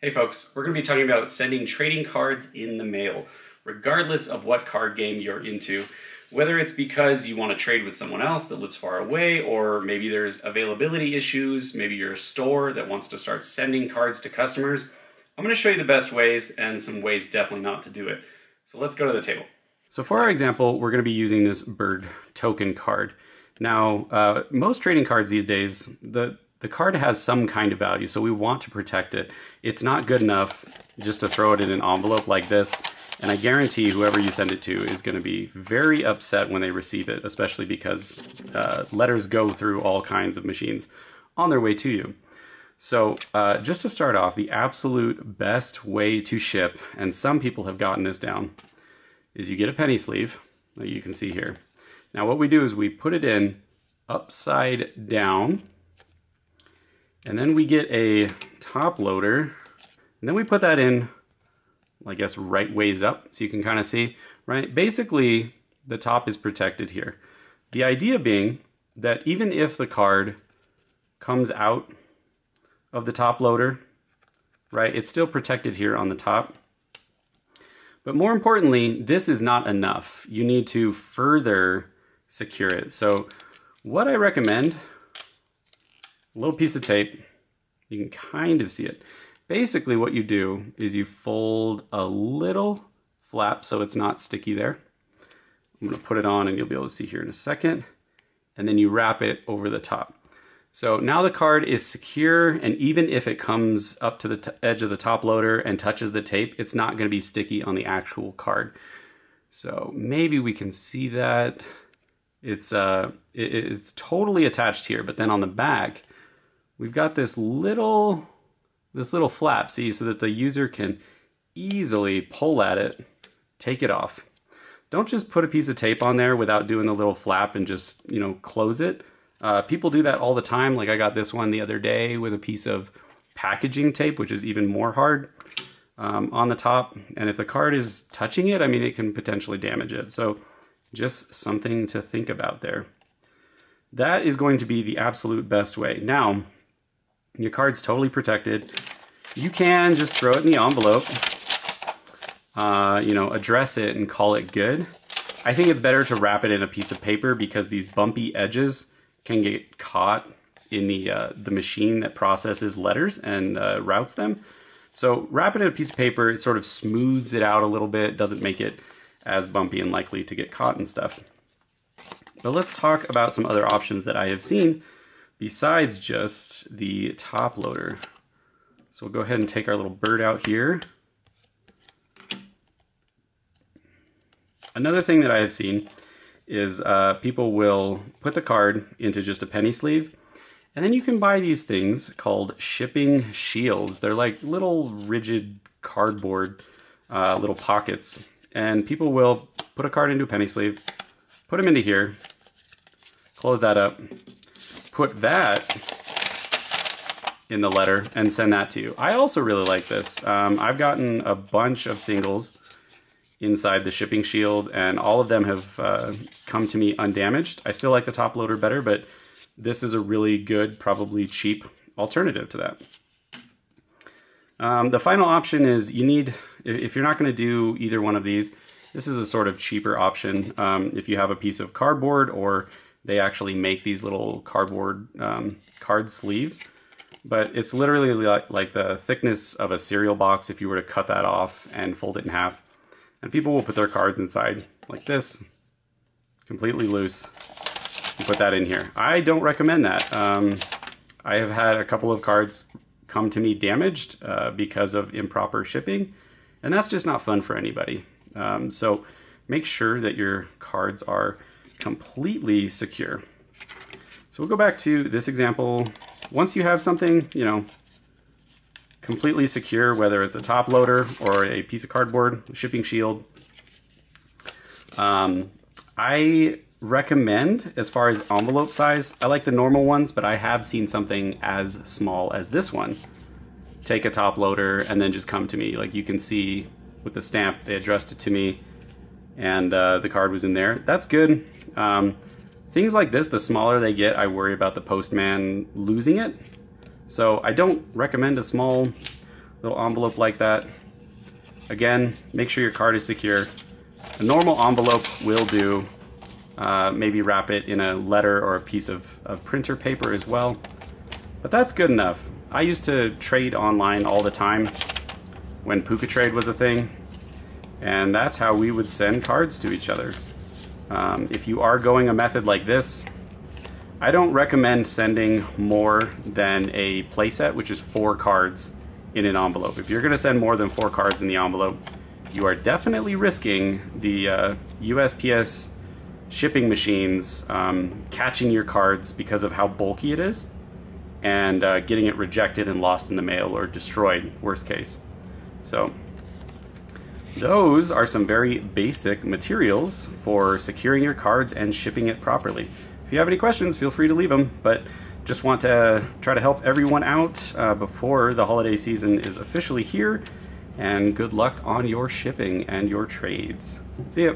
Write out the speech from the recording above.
Hey folks, we're going to be talking about sending trading cards in the mail, regardless of what card game you're into. Whether it's because you want to trade with someone else that lives far away, or maybe there's availability issues, maybe you're a store that wants to start sending cards to customers. I'm going to show you the best ways and some ways definitely not to do it. So let's go to the table. So for our example, we're going to be using this bird token card. Now, most trading cards these days, the card has some kind of value, so we want to protect it. It's not good enough just to throw it in an envelope like this, and I guarantee whoever you send it to is going to be very upset when they receive it, especially because letters go through all kinds of machines on their way to you. So just to start off, the absolute best way to ship, and some people have gotten this down, is you get a penny sleeve, like you can see here. Now what we do is we put it in upside down, and then we get a top loader, and then we put that in, I guess, right ways up, so you can kind of see, right? Basically, the top is protected here. The idea being that even if the card comes out of the top loader, right, it's still protected here on the top. But more importantly, this is not enough. You need to further secure it. So what I recommend, a little piece of tape, you can kind of see it. Basically what you do is you fold a little flap so it's not sticky there. I'm going to put it on and you'll be able to see here in a second. And then you wrap it over the top. So now the card is secure, and even if it comes up to the edge of the top loader and touches the tape, it's not going to be sticky on the actual card. So maybe we can see that. It's totally attached here, but then on the back, we've got this little flap, see, so that the user can easily pull at it, take it off. Don't just put a piece of tape on there without doing the little flap and just, you know, close it. People do that all the time. Like I got this one the other day with a piece of packaging tape, which is even more hard on the top. And if the card is touching it, I mean, it can potentially damage it. So just something to think about there. That is going to be the absolute best way. Now, your card's totally protected. You can just throw it in the envelope, you know, address it and call it good. I think it's better to wrap it in a piece of paper because these bumpy edges can get caught in the machine that processes letters and routes them. So wrap it in a piece of paper, it sort of smooths it out a little bit, doesn't make it as bumpy and likely to get caught and stuff. But let's talk about some other options that I have seen besides just the top loader. So we'll go ahead and take our little bird out here. Another thing that I have seen is people will put the card into just a penny sleeve, and then you can buy these things called shipping shields. They're like little rigid cardboard little pockets, and people will put a card into a penny sleeve, put them into here, close that up, put that in the letter, and send that to you. I also really like this. I've gotten a bunch of singles inside the shipping shield, and all of them have come to me undamaged. I still like the top loader better, but this is a really good, probably cheap alternative to that. The final option is you need, if you're not going to do either one of these, this is a sort of cheaper option. If you have a piece of cardboard, or they actually make these little cardboard card sleeves, but it's literally like the thickness of a cereal box if you were to cut that off and fold it in half. And people will put their cards inside like this, completely loose, and put that in here. I don't recommend that. I have had a couple of cards come to me damaged because of improper shipping, and that's just not fun for anybody. So make sure that your cards are completely secure. So we'll go back to this example. Once you have something, you know, completely secure, whether it's a top loader or a piece of cardboard, a shipping shield. I recommend, as far as envelope size, I like the normal ones, but I have seen something as small as this one. Take a top loader and then just come to me. Like you can see with the stamp, they addressed it to me, and the card was in there. That's good. Things like this, the smaller they get, I worry about the postman losing it. So I don't recommend a small little envelope like that. Again, make sure your card is secure. A normal envelope will do. Maybe wrap it in a letter or a piece of printer paper as well. But that's good enough. I used to trade online all the time when Puka Trade was a thing. And that's how we would send cards to each other. If you are going a method like this, I don't recommend sending more than a playset, which is 4 cards in an envelope. If you're going to send more than 4 cards in the envelope, you are definitely risking the USPS shipping machines catching your cards because of how bulky it is, and getting it rejected and lost in the mail or destroyed, worst case. So those are some very basic materials for securing your cards and shipping it properly. If you have any questions, feel free to leave them, but just want to try to help everyone out before the holiday season is officially here, and good luck on your shipping and your trades. See ya.